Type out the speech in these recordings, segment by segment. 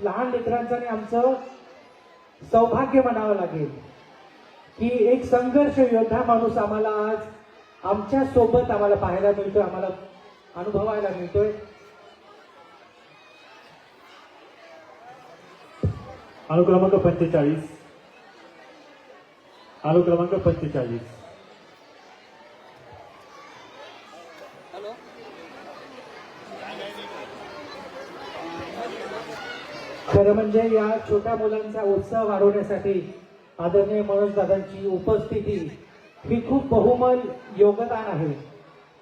लहान लेकरांचं आणि आमचं सौभाग्य म्हणावं लागेल की एक संघर्ष योद्धा माणूस आम्हाला आज आमच्या सोबत आम्हाला पाहायला मिळतोय, आम्हाला अनुभवायला मिळतोय. अनुक्रमांक 45. अनुक्रमांक 45. खरं म्हणजे या छोट्या मुलांचा उत्साह वाढवण्यासाठी आदरणीय मनोज दादांची उपस्थिती ही खूप बहुमोल योगदान आहे.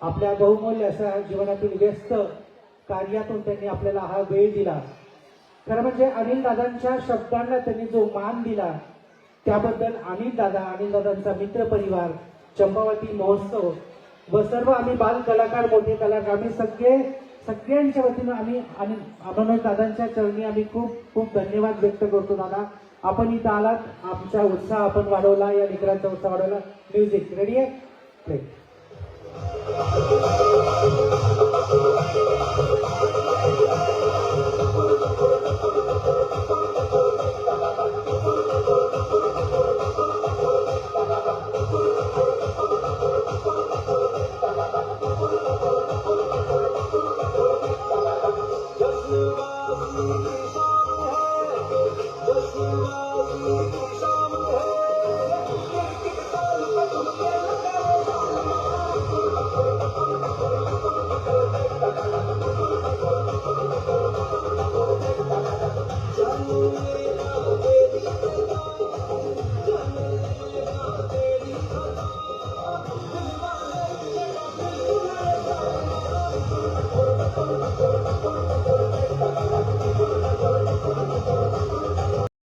आपल्या बहुमूल्य अशा जीवनातील व्यस्त कार्यातून त्यांनी आपल्याला हा वेळ दिला. खरं म्हणजे अनिल दादांच्या शब्दांना त्यांनी जो मान दिला त्याबद्दल अनिल दादांचा मित्र परिवार, चंपावती महोत्सव व सर्व आम्ही बाल कलाकार, मोठे कलाकार, आम्ही सगळ्यांच्या वतीनं आम्ही मनोज दादांच्या चरणी आम्ही खूप खूप धन्यवाद व्यक्त करतो. दादा, आपण इथं आलात, आमचा उत्साह आपण वाढवला, या लेकरांचा उत्साह वाढवला. म्युझिक रेडी आहे, प्ले.